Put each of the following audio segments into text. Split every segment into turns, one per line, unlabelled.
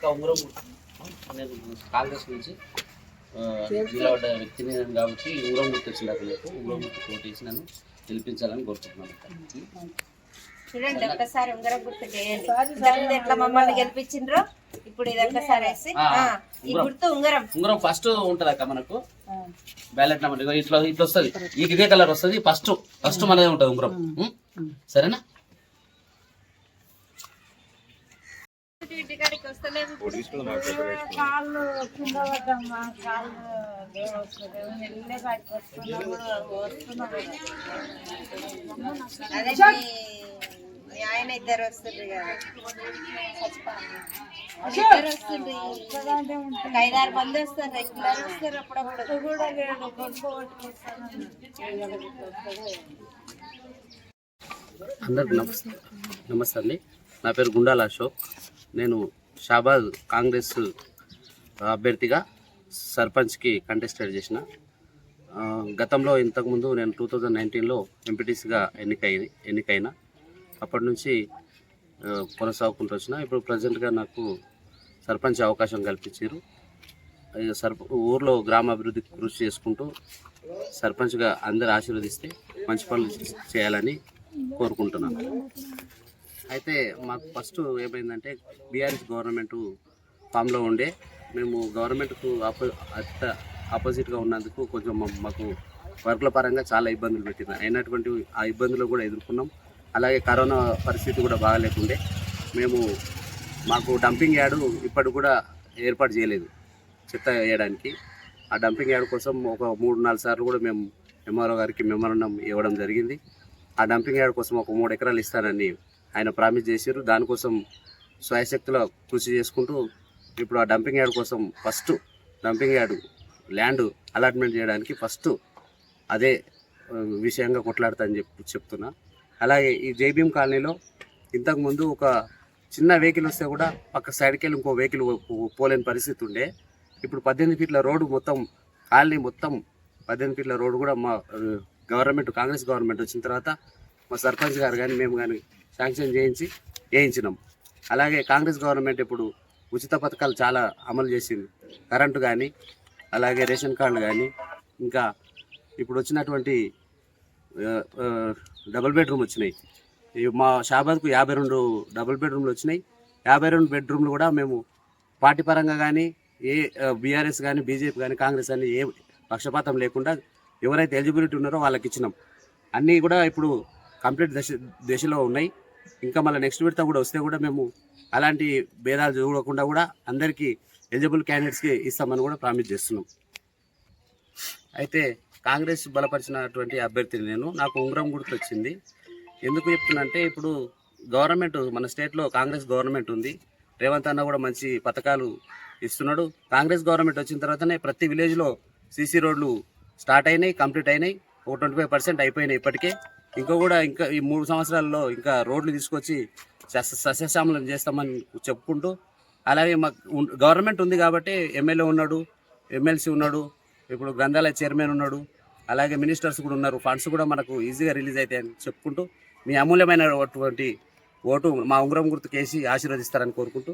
అక్క ఉంగరం నేను కాంగ్రెస్ నుంచి నిలబడ్డ వ్యక్తిని కాబట్టి ఉంగరం గుర్తొచ్చింది అక్కడ నాకు ఉంగరం గుర్తు కోటేసి నన్ను గెలిపించాలని కోరుకుంటున్నాను.
చూడండి ఒక్కసారి ఉంగరం గుర్తు చేయండి. ఎట్లా మమ్మల్ని గెలిపించిండ్రో ఇప్పుడు ఇది ఒక్కసారి వేసి ఈ గుర్తు ఉంగరం
ఉంగరం ఫస్ట్ ఉంటది అక్క మనకు బ్యాలెట్ నెంబర్ ఇట్లా ఇట్లా వస్తుంది. ఇదే కలర్ వస్తుంది. ఫస్ట్ మనదే ఉంటది ఉంగరం. సరేనా?
ఇంటికాడికి వస్తలేము.
కాళ్ళు కింద పడ్డమ్మా, కాళ్ళు వెళ్ళే కాడికి వస్తున్నాం.
అదే మీ ఆయన ఇద్దరు వస్తుండ్రు కదా, ఇద్దరు వస్తుండ్రు. 5-6 మంది వస్తారు, రెగ్యులర్ వస్తారు. అప్పుడప్పుడు
కూడా లేడు కొనుక్కోబట్టి
అందరికి నమస్తే అండి. నా పేరు గుండాల అశోక్. నేను షాబాద్ కాంగ్రెస్ అభ్యర్థిగా సర్పంచ్కి కంటెస్టెడ్ చేసిన. గతంలో ఇంతకుముందు నేను 2019లో ఎంపీటీసీగా ఎన్నికైనా అప్పటి నుంచి కొనసాగుకుంటూ వచ్చిన. ఇప్పుడు ప్రజెంట్గా నాకు సర్పంచ్ అవకాశం కల్పించారు. ఊర్లో గ్రామాభివృద్ధికి కృషి చేసుకుంటూ సర్పంచ్గా అందరు ఆశీర్వదిస్తే మంచి పనులు చేయాలని కోరుకుంటున్నాను. అయితే మాకు ఫస్ట్ ఏమైందంటే బీఆర్ఎస్ గవర్నమెంట్ ఫామ్లో ఉండే మేము గవర్నమెంట్కు ఆపోజిట్గా ఉన్నందుకు కొంచెం మాకు వర్కుల పరంగా చాలా ఇబ్బందులు పెట్టింది. అయినటువంటి ఆ ఇబ్బందులు కూడా ఎదుర్కొన్నాం. అలాగే కరోనా పరిస్థితి కూడా బాగాలేకుండే మాకు డంపింగ్ యార్డు ఇప్పటికి కూడా ఏర్పాటు చేయలేదు చెత్త వేయడానికి. ఆ డంపింగ్ యార్డ్ కోసం ఒక 3-4 సార్లు కూడా మేము ఎంఆర్ఓ గారికి మెమోరాండం ఇవ్వడం జరిగింది. ఆ డంపింగ్ యార్డ్ కోసం ఒక 3 ఎకరాలు ఇస్తానని ఆయన ప్రామిస్ చేశారు. దానికోసం స్వయశక్తిలో కృషి చేసుకుంటూ ఇప్పుడు ఆ డంపింగ్ యార్డ్ కోసం first dumping yard land allotment చేయడానికి ఫస్ట్ అదే విషయంగా కొట్లాడతానని చెప్తున్నా. అలాగే ఈ జైభీం కాలనీలో ఇంతకుముందు ఒక చిన్న వెహికల్ వస్తే కూడా పక్క సైడ్కి వెళ్ళి ఇంకో వెహికల్ పోలేని పరిస్థితి ఉండే. ఇప్పుడు 18 ఫీట్ల రోడ్డు మొత్తం కాలనీ మొత్తం 18 ఫీట్ల రోడ్డు కూడా మా కాంగ్రెస్ గవర్నమెంట్ వచ్చిన తర్వాత మా సర్పంచ్ గారు కానీ మేము కానీ శాంక్షన్ చేయించినాం. అలాగే కాంగ్రెస్ గవర్నమెంట్ ఇప్పుడు ఉచిత పథకాలు చాలా అమలు చేసింది. కరెంటు కానీ అలాగే రేషన్ కార్డులు కానీ ఇంకా ఇప్పుడు వచ్చినటువంటి డబుల్ బెడ్రూమ్ వచ్చినాయి. మా షాబాద్కు 52 డబుల్ బెడ్రూమ్లు వచ్చినాయి. 52 బెడ్రూమ్లు కూడా మేము పార్టీ పరంగా కానీ బీఆర్ఎస్ కానీ బీజేపీ కానీ కాంగ్రెస్ కానీ ఏ పక్షపాతం లేకుండా ఎవరైతే ఎలిజిబిలిటీ ఉన్నారో వాళ్ళకి ఇచ్చినాం. అన్నీ కూడా ఇప్పుడు కంప్లీట్ దశలో ఉన్నాయి. ఇంకా మళ్ళీ నెక్స్ట్ విడత కూడా వస్తే కూడా మేము అలాంటి భేదాలు చూడకుండా కూడా అందరికీ ఎలిజిబుల్ క్యాండిడేట్స్కి ఇస్తామని కూడా ప్రామిస్ చేస్తున్నాం. అయితే కాంగ్రెస్ బలపరిచినటువంటి అభ్యర్థిని నాకు ఉంగరం గుర్తు వచ్చింది. ఎందుకు చెప్తున్నంటే ఇప్పుడు గవర్నమెంట్ మన స్టేట్లో కాంగ్రెస్ గవర్నమెంట్ ఉంది. రేవంత్ అన్న కూడా మంచి పథకాలు ఇస్తున్నాడు. కాంగ్రెస్ గవర్నమెంట్ వచ్చిన తర్వాతనే ప్రతి విలేజ్లో సీసీ రోడ్లు స్టార్ట్ అయినాయి, కంప్లీట్ అయినాయి. ఒక 25% అయిపోయినాయి ఇప్పటికే. ఇంకా ఈ 3 సంవత్సరాల్లో ఇంకా రోడ్లు తీసుకొచ్చి సస్యశ్యామలం చేస్తామని చెప్పుకుంటూ, అలాగే మాకు గవర్నమెంట్ ఉంది కాబట్టి ఎమ్మెల్యే ఉన్నాడు, ఎమ్మెల్సీ ఉన్నాడు, ఇప్పుడు గ్రంథాలయ చైర్మన్ ఉన్నాడు, అలాగే మినిస్టర్స్ కూడా ఉన్నారు. ఫండ్స్ కూడా మనకు ఈజీగా రిలీజ్ అవుతాయని చెప్పుకుంటూ మీ అమూల్యమైనటువంటి ఓటు మా ఉంగరం గుర్తుకేసి ఆశీర్వదిస్తారని కోరుకుంటూ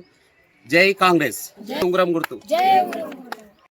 జై కాంగ్రెస్, ఉంగరం గుర్తు.